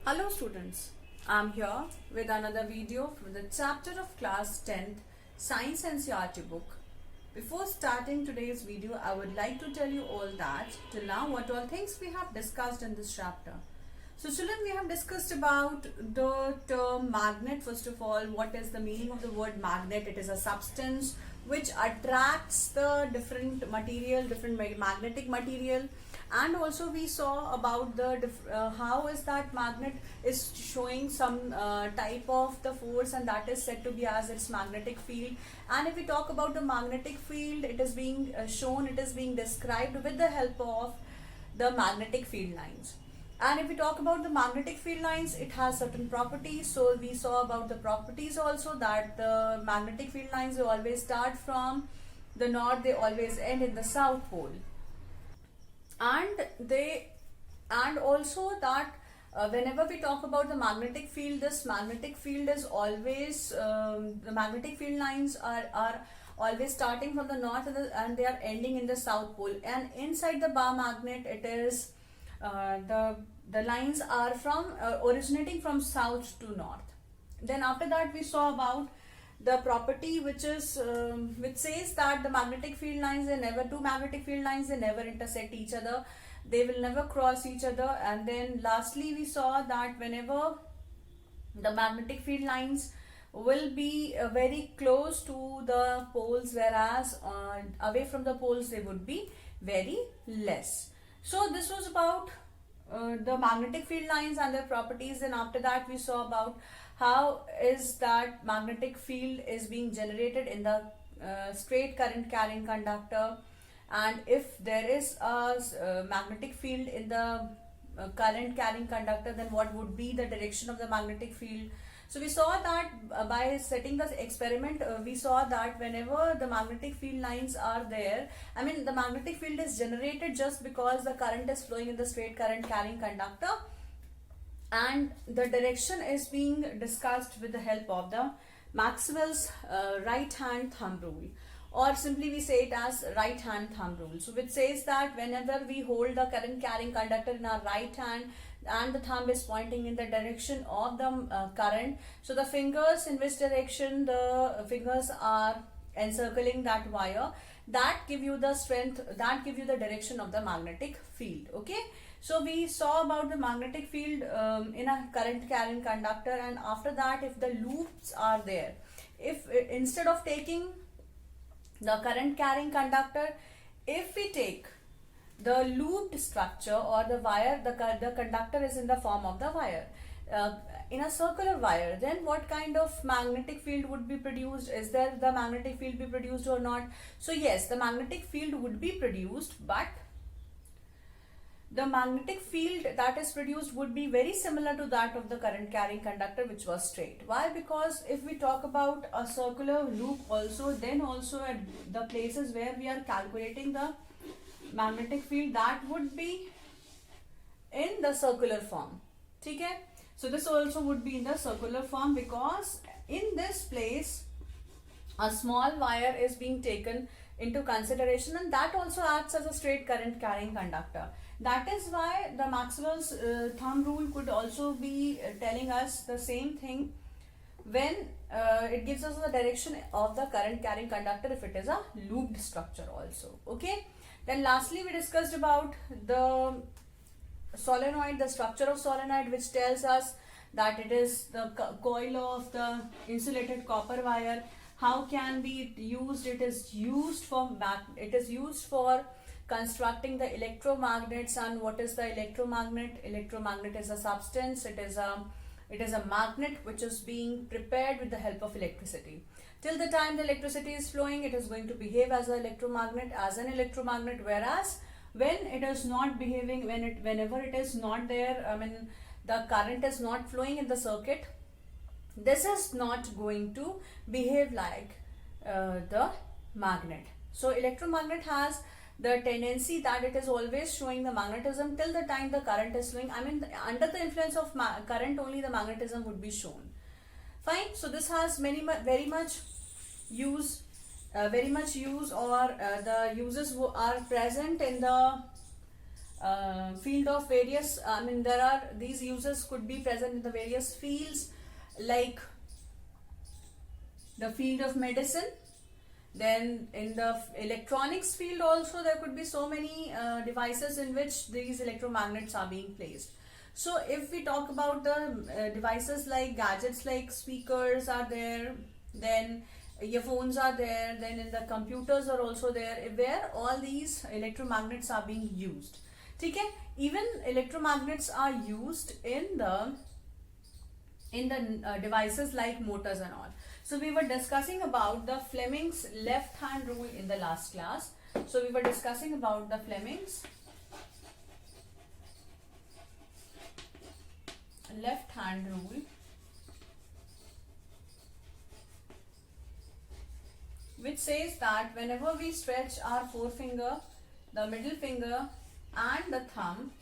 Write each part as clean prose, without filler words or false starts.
Hello students, I'm here with another video from the chapter of class 10th Science NCERT book. Before starting today's video, I would like to tell you all that till now what all things we have discussed in this chapter. So children, we have discussed about the term magnet. First of all, what is the meaning of the word magnet? It is a substance which attracts the different material, different magnetic material. And also we saw about the how is that magnet is showing some type of the force, and that is said to be as its magnetic field. And if we talk about the magnetic field, it is being shown, it is being described with the help of the magnetic field lines. And if we talk about the magnetic field lines, it has certain properties. So we saw about the properties also, that the magnetic field lines, they always start from the north, they always end in the south pole. And also that whenever we talk about the magnetic field, this magnetic field is always the magnetic field lines are always starting from the north, and they are ending in the south pole. And inside the bar magnet, it is the lines are from originating from south to north. Then after that we saw about the property which is which says that the magnetic field lines, they never, two magnetic field lines, they never intersect each other, they will never cross each other. And then lastly we saw that whenever the magnetic field lines will be very close to the poles, whereas away from the poles they would be very less. So this was about the magnetic field lines and their properties. And after that we saw about how is that magnetic field is being generated in the straight current carrying conductor, and if there is a magnetic field in the current carrying conductor, then what would be the direction of the magnetic field. So we saw that by setting the experiment, we saw that whenever the magnetic field lines are there, I mean the magnetic field is generated just because the current is flowing in the straight current carrying conductor, and the direction is being discussed with the help of the Maxwell's right hand thumb rule, or simply we say it as right hand thumb rule. So which says that whenever we hold the current carrying conductor in our right hand and the thumb is pointing in the direction of the current, so the fingers, in which direction the fingers are encircling that wire, that give you the strength, that give you the direction of the magnetic field. Okay, so we saw about the magnetic field in a current carrying conductor. And after that, if the loops are there, if instead of taking the current carrying conductor, if we take the looped structure or the wire, the conductor is in the form of the wire, in a circular wire, then what kind of magnetic field would be produced? Is there the magnetic field be produced or not? So yes, the magnetic field would be produced, but the magnetic field that is produced would be very similar to that of the current carrying conductor, which was straight. Why? Because if we talk about a circular loop also, then also at the places where we are calculating the magnetic field, that would be in the circular form. Okay, so this also would be in the circular form, because in this place a small wire is being taken into consideration, and that also acts as a straight current carrying conductor. That is why the Maxwell's thumb rule could also be telling us the same thing when it gives us the direction of the current carrying conductor if it is a looped structure also. Okay, then lastly we discussed about the solenoid, the structure of solenoid, which tells us that it is the coil of the insulated copper wire. How can be used? It is used for constructing the electromagnets. And what is the electromagnet? Electromagnet is a substance, it is a magnet which is being prepared with the help of electricity. Till the time the electricity is flowing, it is going to behave as an electromagnet, whereas when it is not behaving, whenever it is not there, I mean the current is not flowing in the circuit, this is not going to behave like the magnet. So electromagnet has the tendency that it is always showing the magnetism till the time the current is flowing. I mean under the influence of current only the magnetism would be shown. Fine. So this has very much use, or the uses are present in the field of various, I mean, there are, these uses could be present in the various fields, like the field of medicine. Then in the electronics field also, there could be so many devices in which these electromagnets are being placed. So if we talk about the devices like gadgets, like speakers are there, then earphones are there, then in the computers are also there, where all these electromagnets are being used. Okay? Even electromagnets are used in the devices like motors and all. So we were discussing about the Fleming's left hand rule in the last class. So we were discussing about the Fleming's left hand rule, which says that whenever we stretch our forefinger, the middle finger and the thumb,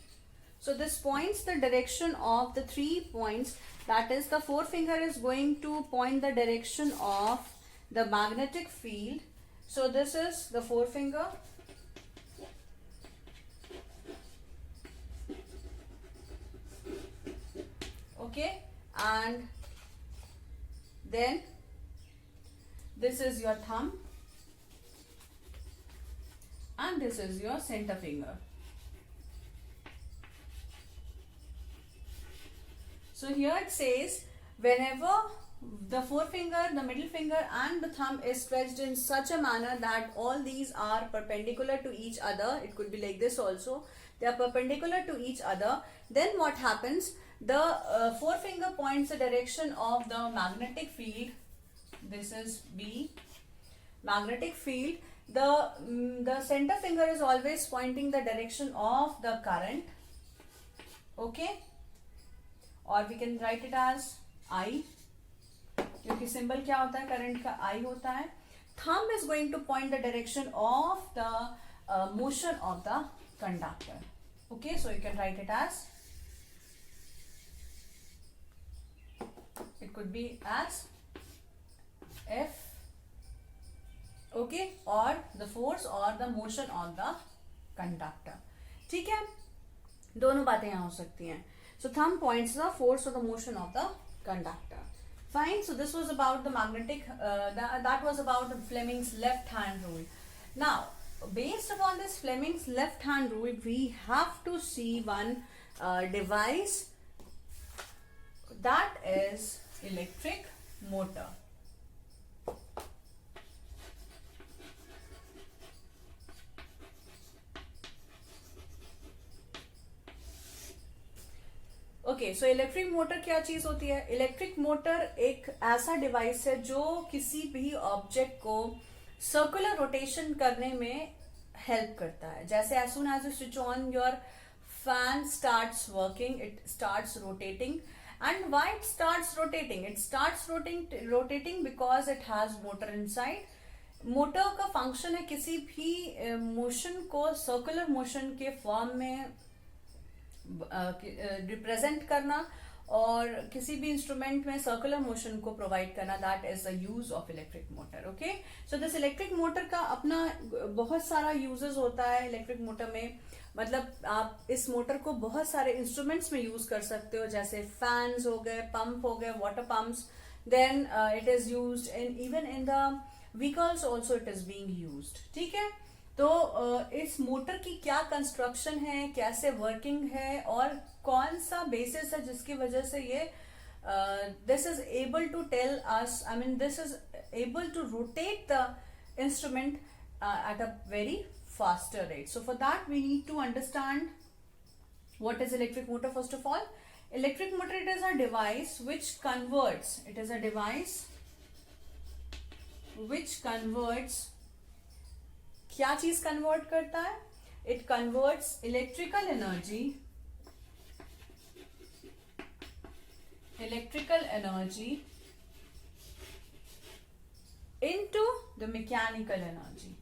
so this points the direction of the 3 points, that is the forefinger is going to point the direction of the magnetic field. So this is the forefinger, okay, and then this is your thumb and this is your center finger. So here it says whenever the forefinger, the middle finger and the thumb is stretched in such a manner that all these are perpendicular to each other, it could be like this also, they are perpendicular to each other, then what happens, the forefinger points the direction of the magnetic field. This is B, magnetic field. The center finger is always pointing the direction of the current, okay, और we can write it as I, क्योंकि symbol क्या होता है, current का I होता है. Thumb is going to point the direction of the motion of the conductor. Okay, so you can write it as, it could be as F, okay, or the force or the motion of the conductor. ठीक है, दोनों बातें यहाँ हो सकती हैं. So thumb points the force or the motion of the conductor. Fine. So this was about the magnetic, that was about the Fleming's left hand rule. Now, based upon this Fleming's left hand rule, we have to see one device, that is electric motor. Okay, so electric motor क्या चीज होती है? Electric motor एक ऐसा device है जो किसी भी ऑब्जेक्ट को सर्कुलर रोटेशन करने में हेल्प करता है. जैसे as soon as you switch on your fan starts working, it starts rotating. And why it starts rotating? It starts rotating because it has motor inside. Motor का function है किसी भी motion को सर्कुलर मोशन के form में represent करना और किसी भी इंस्ट्रूमेंट में सर्कुलर मोशन को प्रोवाइड करना. That is the use of electric motor. Okay, so this electric motor का अपना बहुत सारा यूजेस होता है. इलेक्ट्रिक मोटर में मतलब आप इस मोटर को बहुत सारे इंस्ट्रूमेंट्स में यूज कर सकते हो, जैसे फैंस हो गए, पंप हो गए, water pumps. Then it is used in even in the vehicles also it is being used. ठीक है, तो इस मोटर की क्या कंस्ट्रक्शन है, कैसे वर्किंग है और कौन सा बेसिस है जिसकी वजह से ये this is able to tell us, I mean this is able to rotate the instrument at a very faster rate. So for that we need to understand what is electric motor. First of all, electric motor, it is a device which converts, it is a device which converts, क्या चीज convert करता है? It converts electrical energy into the mechanical energy.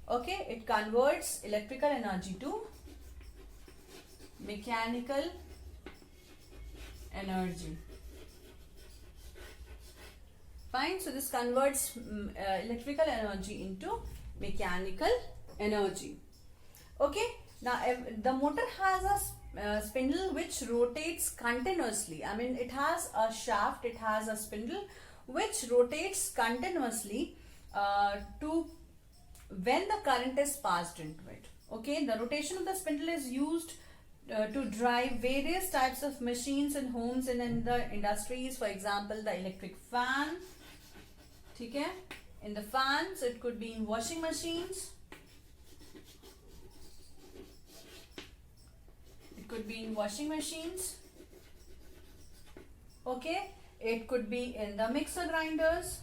Okay, it converts electrical energy to mechanical energy. Fine. So this converts electrical energy into mechanical energy. Okay. Now, if the motor has a spindle which rotates continuously. I mean, it has a shaft, it has a spindle which rotates continuously to when the current is passed into it. Okay, the rotation of the spindle is used to drive various types of machines in homes and in the industries. For example, the electric fan. Okay, in the fans, it could be in washing machines. It could be in washing machines. Okay, it could be in the mixer grinders.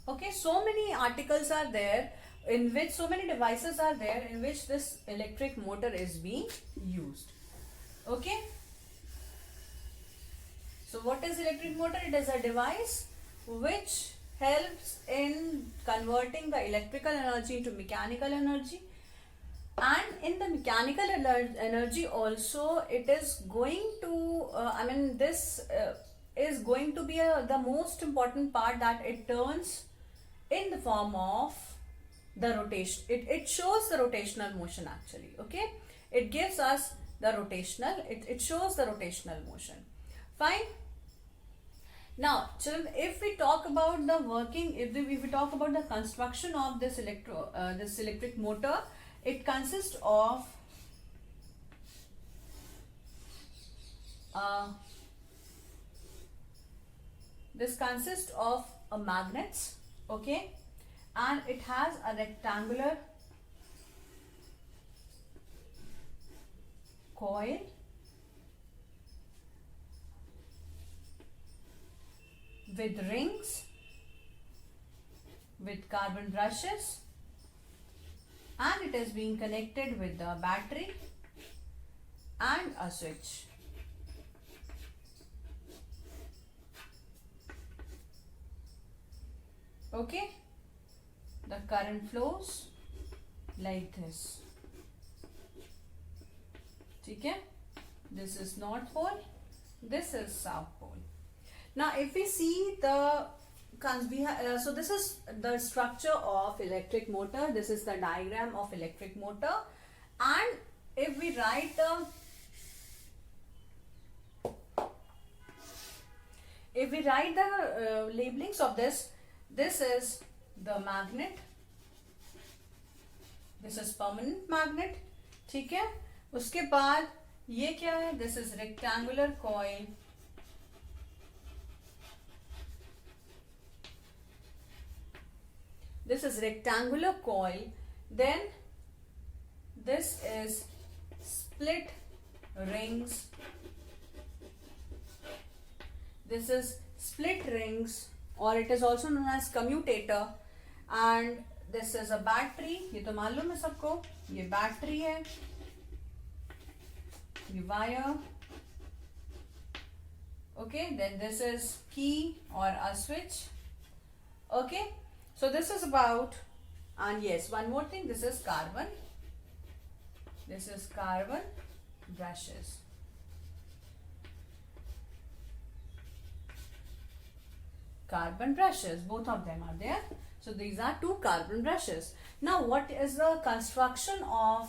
Okay, so many articles are there in which so many devices are there in which this electric motor is being used. Okay. So what is electric motor? It is a device which helps in converting the electrical energy into mechanical energy, and in the mechanical energy also it is going to this is going to be the most important part, that it turns in the form of the rotation. It shows the rotational motion actually. Okay, it gives us the rotational, it shows the rotational motion. Fine. Now children, if we talk about the working, if we talk about the construction of this electric motor, it consists of a magnets. Okay, and it has a rectangular coil with rings, with carbon brushes, and it is being connected with the battery and a switch. Okay, the current flows like this. Okay, this is north pole, this is south pole. Now if we see the so this is the structure of electric motor, this is the diagram of electric motor, and if we write the labelings of this is the magnet, this is permanent magnet. ठीक है, उसके बाद ये क्या है, this is rectangular coil, this is rectangular coil, then this is split rings, this is split rings, or it is also known as commutator, and this is a battery. ये तो मालूम है सबको, ये बैटरी है, ये wire. Okay, then this is key or a switch. Okay, so this is about, and yes, one more thing, this is carbon brushes. Carbon brushes, both of them are there. So these are two carbon brushes. Now what is the construction of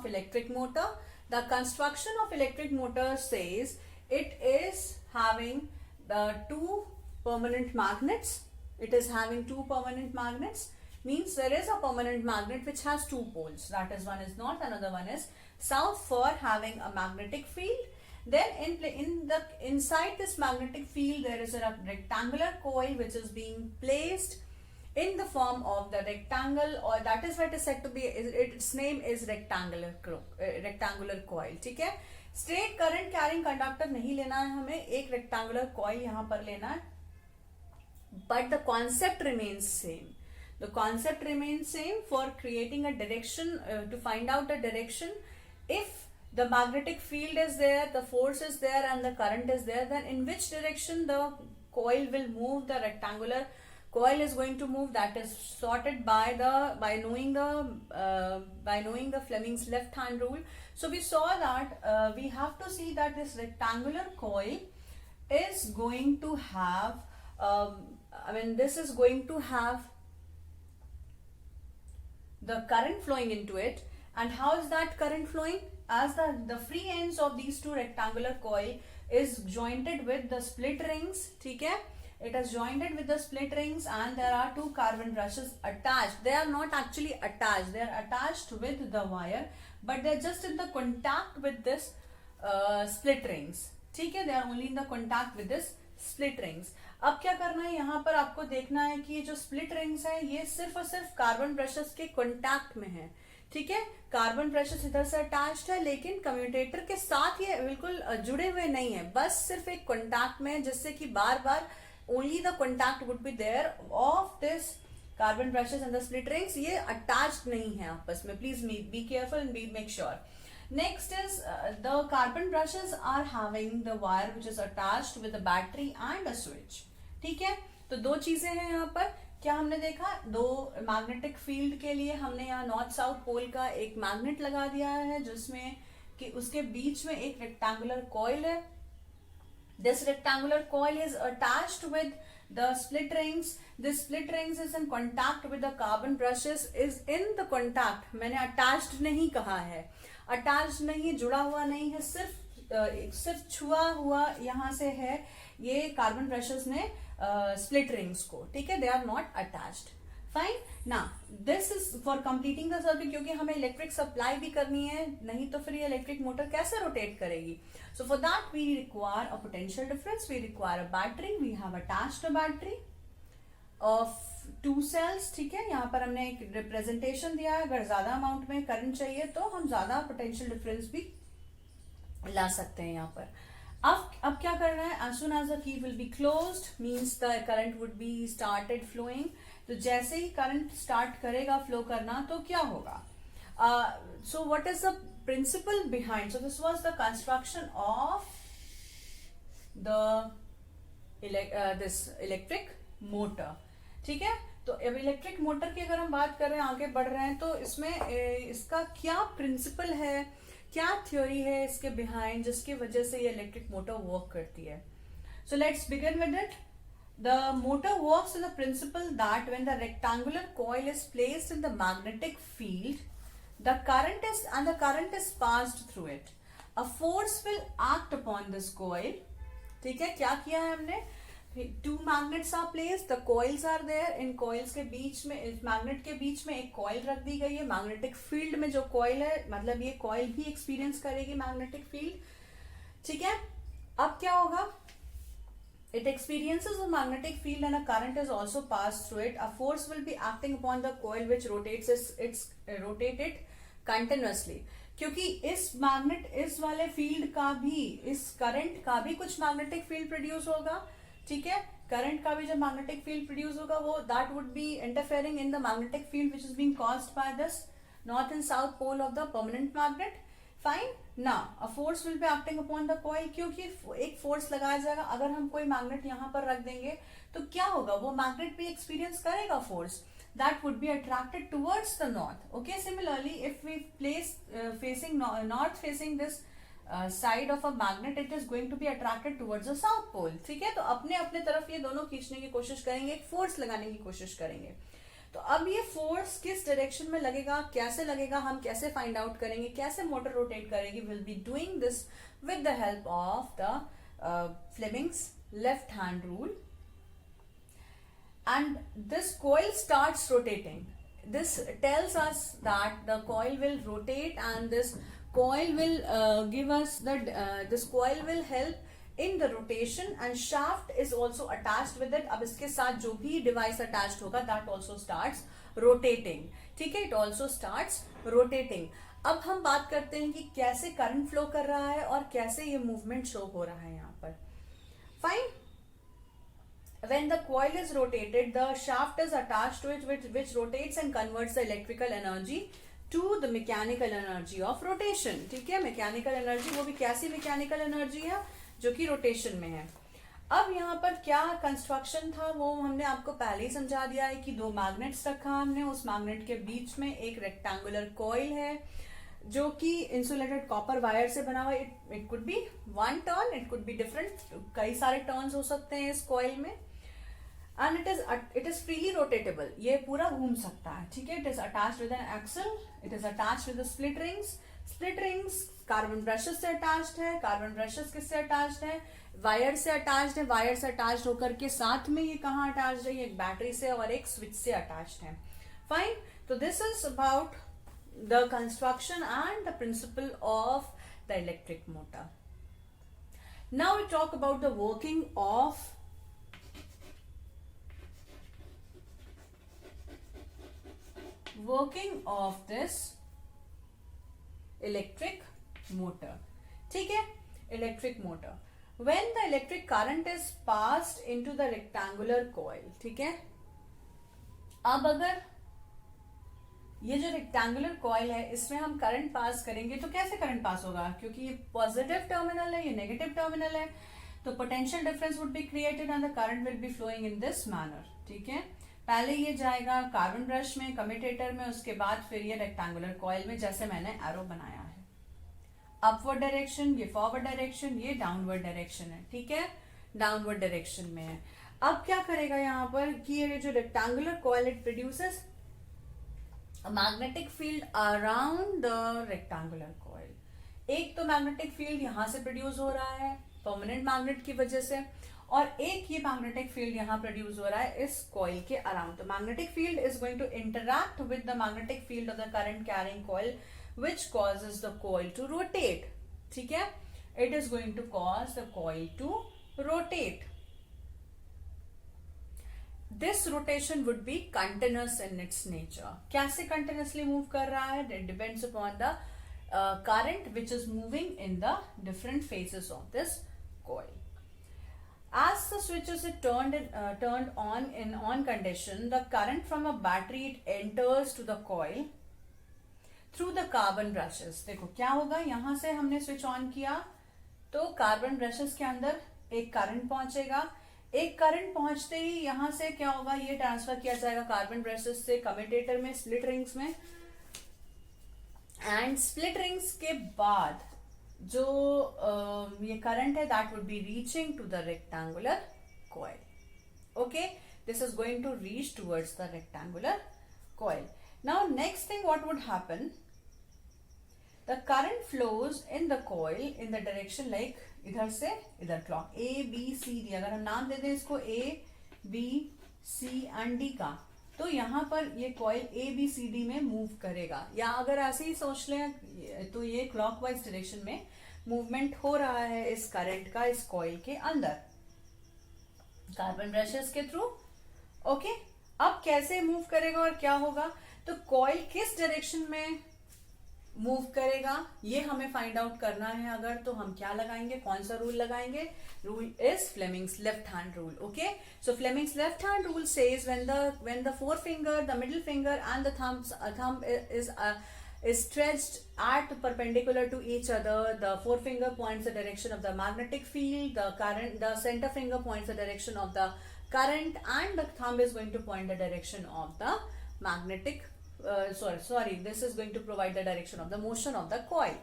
electric motor? The construction of electric motor says it is having the two permanent magnets. It is having two permanent magnets, means there is a permanent magnet which has two poles. That is, one is north, another one is south, for having a magnetic field. Then inside this magnetic field there is a rectangular coil which is being placed in the form of the rectangle, or that is why it is said to be, its name is rectangular coil. ठीक है, straight current carrying conductor नहीं लेना है हमें, एक rectangular coil यहाँ पर लेना है, but the concept remains same. The concept remains same for creating a direction, to find out the direction. If the magnetic field is there, the force is there, and the current is there, then in which direction the coil will move, the rectangular coil is going to move, that is sorted by knowing the Fleming's left hand rule. So we saw that we have to see that this rectangular coil is going to have this is going to have the current flowing into it. And how is that current flowing? As the free ends of these two rectangular coil is jointed with the split rings, okay? It is jointed with the split rings, and there are two carbon brushes attached. They are not actually attached, they are attached with the wire, but they are just in the contact with this split rings, ठीक है? They are only in the contact with this split rings. अब क्या करना है, यहाँ पर आपको देखना है कि ये जो स्प्लिट रिंग्स है ये सिर्फ और सिर्फ कार्बन ब्रशेस के कांटेक्ट में है, ठीक है? कार्बन ब्रशेस इधर से अटैच्ड है, लेकिन कम्यूटेटर के साथ ये बिल्कुल जुड़े हुए नहीं है, बस सिर्फ एक कांटेक्ट में, जिससे कि बार बार only the contact would be there of this carbon brushes and the split rings. ये अटैच्ड नहीं है आपस में. Please be careful and be make sure. Next is the carbon brushes are having the wire which is attached with a battery and a switch. ठीक है, तो दो चीजें हैं यहाँ पर. क्या हमने देखा, दो मैग्नेटिक फील्ड के लिए हमने यहाँ नॉर्थ साउथ पोल का एक मैग्नेट लगा दिया है, जिसमें कि उसके बीच में एक रेक्टेंगुलर कॉइल है. This rectangular coil is attached with the split rings. This split rings is in contact with the carbon brushes. Is in the contact. मैंने attached नहीं कहा है, attached नहीं, जुड़ा हुआ नहीं है, सिर्फ छुआ हुआ यहाँ से है ये कार्बन ब्रशेस ने स्प्लिट रिंग्स को, ठीक है? They are not attached. Fine. ना this is for completing the circuit, क्योंकि हमें इलेक्ट्रिक सप्लाई भी करनी है, नहीं तो फिर ये इलेक्ट्रिक मोटर कैसे रोटेट करेगी. So for that we require a potential difference, we require a battery. We have attached a battery of 2 cells, ठीक है? यहाँ पर हमने एक रिप्रेजेंटेशन दिया है. अगर ज्यादा अमाउंट में करंट चाहिए तो हम ज्यादा पोटेंशियल डिफरेंस भी ला सकते हैं यहाँ पर. अब क्या करना है, as soon as the key will be closed means the current would be started flowing. तो जैसे ही करंट स्टार्ट करेगा फ्लो करना तो क्या होगा. So what is the principle behind? So this was the construction of the this electric motor, ठीक है? तो अब इलेक्ट्रिक मोटर की अगर हम बात कर रहे हैं, आगे बढ़ रहे हैं, तो इसमें इसका क्या प्रिंसिपल है, क्या थ्योरी है इसके बिहाइंड, जिसकी वजह से ये इलेक्ट्रिक मोटर वर्क करती है. So let's begin with it. The motor works on the principal that when the rectangular coil is placed in the magnetic field, the current is passed through it. A force will act upon this coil. ठीक है, क्या किया है हमने, 2 magnets are placed, the coils are there. In coils के बीच में, इस magnet के बीच में एक coil रख दी गई है. मैग्नेटिक फील्ड में जो coil है, मतलब ये coil भी एक्सपीरियंस करेगी मैग्नेटिक फील्ड, ठीक है? अब क्या होगा, it experiences a magnetic field and a current is also passed through it. A force will be acting upon the coil which rotate it continuously. क्योंकि इस मैग्नेट, इस वाले फील्ड का भी, इस करंट का भी कुछ मैग्नेटिक फील्ड प्रोड्यूस होगा, ठीक है? करंट का भी जब मैग्नेटिक फील्ड प्रोड्यूस होगा, वो that would be interfering in the magnetic field which is being caused by this north and south pole of the permanent magnet. Fine. ना a force will be acting upon the coil, क्योंकि एक force लगाया जाएगा. अगर हम कोई magnet यहाँ पर रख देंगे तो क्या होगा, वो मैग्नेट भी एक्सपीरियंस करेगा force, that would be attracted towards the north. Okay, similarly if we place facing north facing this side of a magnet, it is going to be attracted towards the south pole. ठीक है, तो अपने अपने तरफ ये दोनों खींचने की कोशिश करेंगे, एक फोर्स लगाने की कोशिश करेंगे. तो अब ये फोर्स किस डायरेक्शन में लगेगा, कैसे लगेगा, हम कैसे फाइंड आउट करेंगे, कैसे मोटर रोटेट करेगी. Will be doing this with the help of the Fleming's left hand rule. And this coil starts rotating. This tells us that the coil will rotate, and this coil will give us this coil will help in the rotation, and shaft is also attached with it. अब इसके साथ जो भी device attached होगा, that also starts rotating. ठीक है, it also starts rotating. अब हम बात करते हैं कि कैसे current flow कर रहा है और कैसे ये movement show हो रहा है यहाँ पर. Fine. When the coil is rotated, the shaft is attached to it, which rotates and converts the electrical energy to the mechanical energy of rotation. ठीक है, mechanical energy, वो भी कैसी mechanical energy है, जो कि rotation में है. अब यहाँ पर क्या कंस्ट्रक्शन था वो हमने आपको पहले ही समझा दिया है कि 2 मैग्नेट्स रखा हमने, उस मैग्नेट के बीच में एक रेक्टेंगुलर कॉइल है जो कि इंसुलेटेड कॉपर वायर से बना हुआ। It could be 1 turn, it could be different, कई सारे टर्न्स हो सकते हैं इस कॉइल में। And it is freely rotatable, ये पूरा घूम सकता है, ठीक है। It is attached with an axle, it is attached with split rings. Split rings carbon brushes से अटैच्ड है। कार्बन ब्रशेस किससे अटैच्ड है? वायर से अटैच्ड है। वायर से अटैच्ड होकर के साथ में ये कहाँ अटैच्ड है? ये एक बैटरी से और एक स्विच से अटैच्ड है। फाइन, तो this is about the construction and the principle of the electric motor. Now we talk about the working of this electric motor. ठीक है, electric motor. When the electric current is passed into the rectangular coil, ठीक है। अब अगर ये जो rectangular coil है इसमें हम करंट पास करेंगे तो कैसे करंट पास होगा? क्योंकि ये पॉजिटिव टर्मिनल है, ये नेगेटिव टर्मिनल है, तो potential difference would be created and the current will be flowing in this manner, ठीक है। पहले ये जाएगा कार्बन ब्रश में, कम्यूटेटर में, उसके बाद फिर ये रेक्टेंगुलर कॉइल में, जैसे मैंने एरो बनाया है। अपवर्ड डायरेक्शन, ये फॉरवर्ड डायरेक्शन, ये डाउनवर्ड डायरेक्शन है, ठीक है, डाउनवर्ड डायरेक्शन में है। अब क्या करेगा यहाँ पर कि ये जो rectangular coil it produces a magnetic field around the rectangular coil. एक तो मैग्नेटिक फील्ड यहां से प्रोड्यूस हो रहा है परमानेंट मैग्नेट की वजह से, और एक ये मैग्नेटिक फील्ड यहां प्रोड्यूस हो रहा है इस कॉइल के अराउंड। तो magnetic field is going to interact with the magnetic field of the current carrying coil which causes the coil to rotate, ठीक है। It is going to cause the coil to rotate. This rotation would be continuous in its nature. कैसे continuously move कर रहा है? It depends upon the current which is moving in the different phases of this coil. As the switches is turned on in on condition, the current from a battery it enters to the coil through the carbon brushes. देखो क्या होगा, यहां से हमने switch on किया तो carbon brushes के अंदर एक करंट पहुंचेगा। एक करंट पहुंचते ही यहां से क्या होगा, ये ट्रांसफर किया जाएगा कार्बन ब्रशेस से कम्यूटेटर में, स्प्लिट रिंग्स में, एंड स्प्लिट रिंग्स के बाद जो ये करंट है that would be reaching to the rectangular coil. Okay, this is going to reach towards the rectangular coil. Now next thing what would happen, the current flows in the coil in the direction like इधर से इधर clock A B C D, अगर हम नाम दे दें इसको A B C and D का, तो यहाँ पर ये coil A B C D में मूव करेगा, या अगर ऐसे ही सोच लें तो ये क्लॉकवाइज डायरेक्शन में मूवमेंट हो रहा है इस करंट का इस कॉइल के अंदर कार्बन ब्रशेस के थ्रू. ओके, अब कैसे मूव करेगा और क्या होगा, तो कॉइल किस डायरेक्शन में मूव करेगा ये हमें फाइंड आउट करना है. अगर तो हम क्या लगाएंगे, कौन सा रूल लगाएंगे? Rule is Fleming's left hand rule. Okay, so Fleming's left hand rule says when the forefinger, the middle finger and the thumb is stretched at perpendicular to each other, the forefinger points the direction of the magnetic field, the center finger points the direction of the current, and the thumb is going to point the direction of the magnetic this is going to provide the direction of the motion of the coil.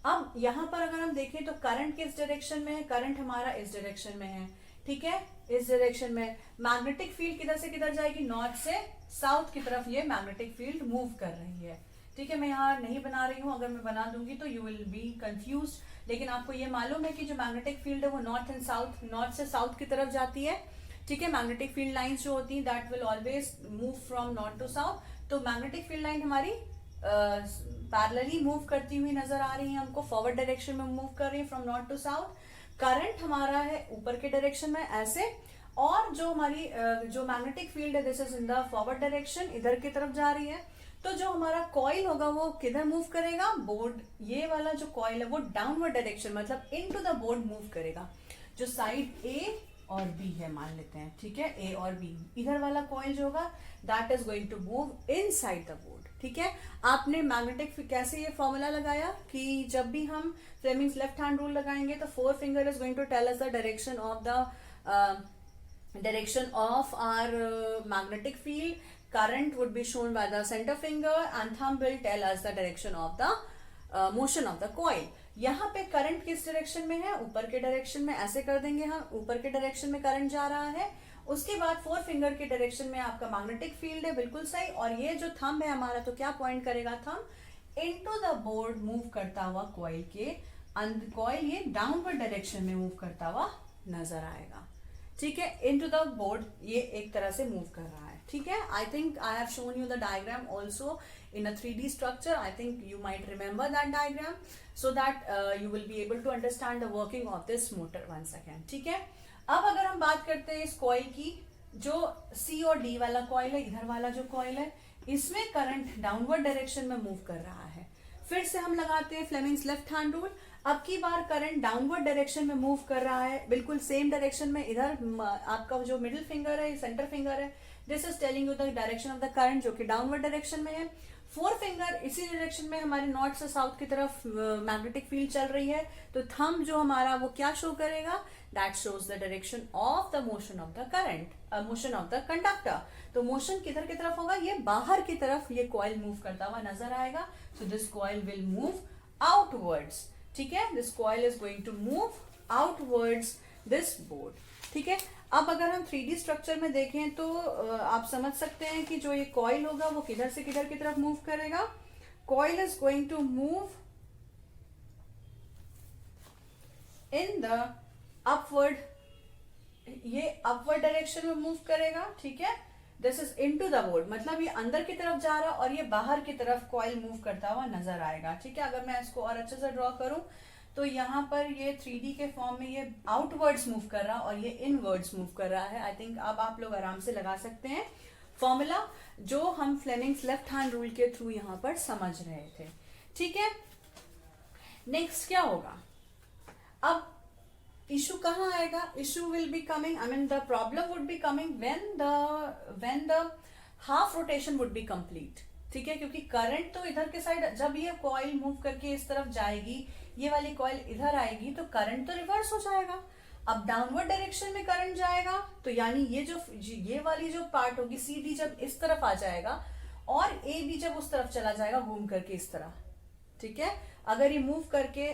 अब यहाँ पर अगर हम देखें तो current किस direction में है, करंट हमारा इस डायरेक्शन में है, ठीक है, इस डायरेक्शन में. मैग्नेटिक फील्ड किधर से किधर जाएगी, नॉर्थ से साउथ की तरफ ये मैग्नेटिक फील्ड मूव कर रही है. ठीक है, मैं यहाँ नहीं बना रही हूँ, अगर मैं बना दूंगी तो यू विल बी कंफ्यूज, लेकिन आपको ये मालूम है कि जो मैग्नेटिक फील्ड है वो नॉर्थ एंड साउथ, नॉर्थ से साउथ की तरफ जाती है. ठीक है, मैग्नेटिक फील्ड लाइंस जो होती है that will always move from north to south. तो मैग्नेटिक फील्ड लाइन हमारी पैरेलली मूव करती हुई नजर आ रही है हमको, फॉरवर्ड डायरेक्शन में मूव कर रही है from north to south. Current हमारा है ऊपर के डायरेक्शन में ऐसे, और जो हमारी जो मैग्नेटिक फील्ड है this is in the forward direction, इधर की तरफ जा रही है. तो जो हमारा कॉइल होगा वो किधर मूव करेगा, बोर्ड, ये वाला जो कॉइल है वो डाउनवर्ड डायरेक्शन मतलब इनटू द बोर्ड मूव करेगा. जो साइड ए और बी है मान लेते हैं, ठीक है, ए और बी, इधर वाला कॉइल जो होगा that is going to move inside the board. ठीक है, आपने मैग्नेटिक कैसे ये फॉर्मूला लगाया कि जब भी हम फ्लेमिंग्स लेफ्ट हैंड रूल लगाएंगे तो four finger is going to tell us the direction of the direction of our magnetic field, current would be shown by the center finger and thumb will tell us the direction of the motion of the coil. यहाँ पे current किस direction में है, ऊपर के direction में, ऐसे कर देंगे हम, ऊपर के डायरेक्शन में करंट जा रहा है. उसके बाद फोर फिंगर के डायरेक्शन में आपका मैग्नेटिक फील्ड है, बिल्कुल सही. और ये जो थंब है हमारा, तो क्या पॉइंट करेगा thumb into the board, move करता हुआ कॉइल के अंदर. कॉइल ये डाउनवर्ड डायरेक्शन में मूव करता हुआ नजर आएगा. ठीक है, इनटू द बोर्ड ये एक तरह से मूव कर रहा है. ठीक है, I think I have shown you the diagram also in a 3D structure. I think you might remember that diagram so that you will be able to understand the working of this motor once again. ठीक है, अब अगर हम बात करते हैं इस coil की, जो C और D वाला कॉइल है, इधर वाला जो कॉइल है, इसमें करंट डाउनवर्ड डायरेक्शन में मूव कर रहा है. फिर से हम लगाते हैं फ्लेमिंग्स लेफ्ट हैंड रूल. अब की बार करंट डाउनवर्ड डायरेक्शन में मूव कर रहा है, बिल्कुल सेम डायरेक्शन में. इधर आपका जो मिडिल फिंगर है, सेंटर फिंगर है, this is telling you the direction of the current, जो कि डाउनवर्ड डायरेक्शन में है. फोर फिंगर इसी डायरेक्शन में हमारे नॉर्थ से साउथ की तरफ मैग्नेटिक फील्ड चल रही है. तो थंब जो हमारा वो क्या शो करेगा, that shows the direction of the motion of the current, motion of the conductor. तो मोशन किधर की तरफ होगा, ये बाहर की तरफ ये कॉइल मूव करता हुआ नजर आएगा. So this coil will move outwards. ठीक है, this coil is going to move outwards this board. ठीक है, अब अगर हम 3D स्ट्रक्चर में देखें तो आप समझ सकते हैं कि जो ये कॉइल होगा वो किधर से किधर की तरफ मूव करेगा. Coil is going to move in the upward, ये अपवर्ड डायरेक्शन में मूव करेगा. ठीक है, this is into the board, मतलब ये अंदर की तरफ जा रहा और ये बाहर की तरफ कॉइल मूव करता हुआ नजर आएगा. ठीक है, अगर मैं इसको और अच्छे से ड्रॉ करूं तो यहाँ पर ये 3D के फॉर्म में ये आउटवर्ड्स मूव कर रहा और ये इनवर्ड्स मूव कर रहा है. आई थिंक अब आप लोग आराम से लगा सकते हैं फॉर्मूला, जो हम फ्लेमिंग्स लेफ्ट हैंड रूल के थ्रू यहाँ पर समझ रहे थे. ठीक है, नेक्स्ट क्या होगा, अब इशू कहाँ आएगा, issue will be coming, I mean the problem would be coming when the half rotation would be complete. ठीक है, क्योंकि करंट तो इधर के साइड, जब ये कॉइल मूव करके इस तरफ जाएगी, ये वाली कॉइल इधर आएगी, तो करंट तो रिवर्स हो जाएगा. अब डाउनवर्ड डायरेक्शन में करंट जाएगा, तो यानी ये वाली जो पार्ट होगी सी डी जब इस तरफ आ जाएगा और ए बी जब उस तरफ चला जाएगा घूम करके इस तरह. ठीक है, अगर ये मूव करके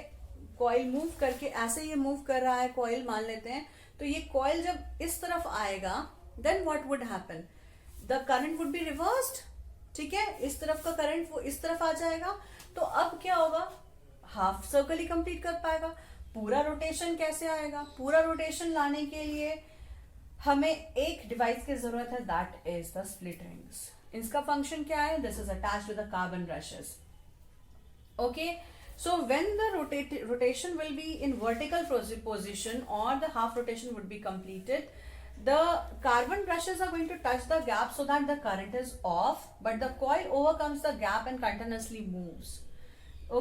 कॉइल मूव करके ऐसे ये मूव कर रहा है कॉइल, मान लेते हैं, तो ये कॉइल जब इस तरफ आएगा, then what would happen, the current would be reversed. ठीक है, इस तरफ का करंट वो इस तरफ आ जाएगा. तो अब क्या होगा, हाफ सर्कल ही कंप्लीट कर पाएगा. पूरा रोटेशन कैसे आएगा, पूरा रोटेशन लाने के लिए हमें एक डिवाइस की जरूरत है, that is the split rings. इसका फंक्शन क्या है, this is attached with the carbon brushes. Okay, so when the rotation will be in vertical position or the half rotation would be completed, the carbon brushes are going to touch the gap so that the current is off, but the coil overcomes the gap and continuously moves.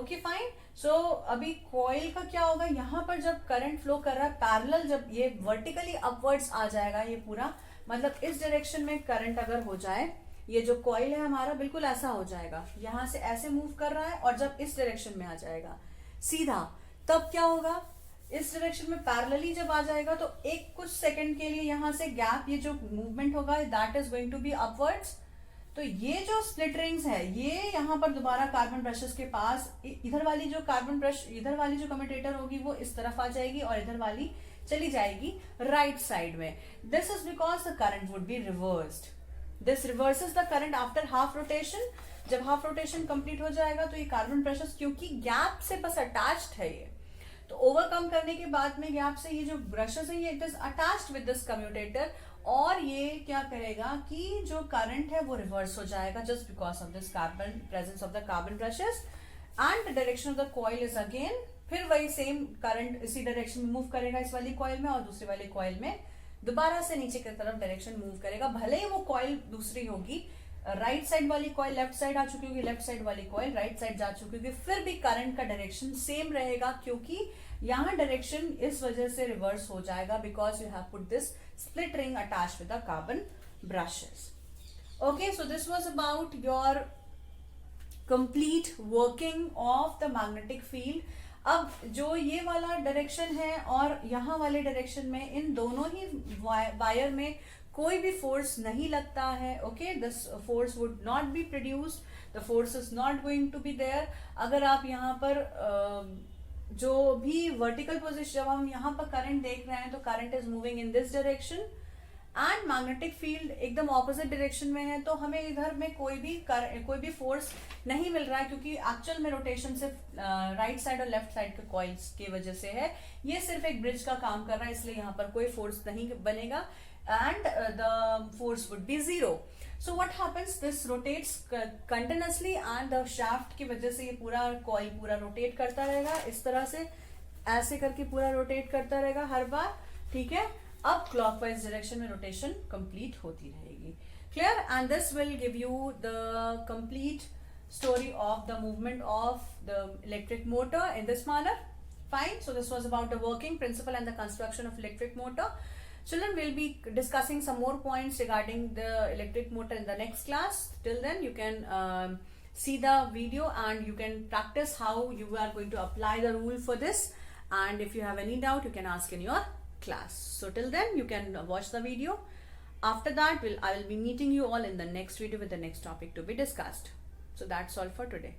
Okay, fine. So अभी coil का क्या होगा, यहाँ पर जब current flow कर रहा है पैरेलल, जब ये vertically upwards आ जाएगा, ये पूरा मतलब इस डायरेक्शन में करंट अगर हो जाए, ये जो कॉइल है हमारा बिल्कुल ऐसा हो जाएगा, यहां से ऐसे मूव कर रहा है, और जब इस डायरेक्शन में आ जाएगा सीधा, तब क्या होगा, इस डायरेक्शन में पैरेलली जब आ जाएगा, तो एक कुछ सेकंड के लिए यहां से गैप, ये जो मूवमेंट होगा that is going to be upwards. तो ये जो स्प्लिट रिंग्स है, ये यहाँ पर दोबारा कार्बन ब्रशेस के पास, इधर वाली जो कार्बन ब्रश, इधर वाली जो कम्यूटेटर होगी वो इस तरफ आ जाएगी और इधर वाली चली जाएगी राइट साइड में. This is because the current would be reversed. This reverses the current after half rotation. जब हाफ रोटेशन कंप्लीट हो जाएगा तो ये कार्बन ब्रशेस, क्योंकि गैप से बस अटैच्ड है ये, तो ओवरकम करने के बाद में गैप से ये जो ब्रशेस है ये it is attached with this commutator, और ये क्या करेगा कि जो करंट है वो रिवर्स हो जाएगा just because of this carbon presence of the carbon brushes. And the direction of the coil is again, फिर वही सेम करंट इसी डायरेक्शन में मूव करेगा इस वाली कॉइल में, और दूसरी वाली कॉइल में दोबारा से नीचे की तरफ डायरेक्शन मूव करेगा. भले ही वो कॉइल दूसरी होगी, राइट साइड वाली कॉइल लेफ्ट साइड आ चुकी होगी, लेफ्ट साइड वाली कॉइल राइट साइड जा चुकी होगी, फिर भी करंट का डायरेक्शन सेम रहेगा, क्योंकि यहाँ डायरेक्शन इस वजह से रिवर्स हो जाएगा, because you have put this split ring attached with the carbon brushes. Okay, so this was about your complete working of the magnetic field. अब जो ये वाला डायरेक्शन है और यहाँ वाले डायरेक्शन में, इन दोनों ही वायर में कोई भी फोर्स नहीं लगता है. Okay, this force would not be produced, the force is not going to be there. अगर आप यहाँ पर जो भी वर्टिकल पोजीशन, जब हम यहाँ पर करंट देख रहे हैं तो current is moving in this direction and magnetic field एकदम ऑपोजिट डायरेक्शन में है, तो हमें इधर में कोई भी फोर्स नहीं मिल रहा है, क्योंकि एक्चुअल में रोटेशन सिर्फ राइट साइड और लेफ्ट साइड के कॉइल्स की वजह से है. ये सिर्फ एक ब्रिज का काम कर रहा है, इसलिए यहाँ पर कोई फोर्स नहीं बनेगा and the force would be zero. So what happens, this rotates continuously and the shaft की वजह से ये पूरा कॉइल पूरा रोटेट करता रहेगा. इस तरह से ऐसे करके पूरा रोटेट करता रहेगा हर बार. ठीक है, अब क्लॉकवाइज डायरेक्शन में रोटेशन कंप्लीट होती रहेगी. Clear? And this will give you the complete story of the movement of the electric motor in this manner. Fine. So this was about the working principle and the construction of electric motor. Children, will be discussing some more points regarding the electric motor in the next class. Till then, you can see the video and you can practice how you are going to apply the rule for this. And if you have any doubt, you can ask in your class. So till then, you can watch the video. After that, I will be meeting you all in the next video with the next topic to be discussed. So that's all for today.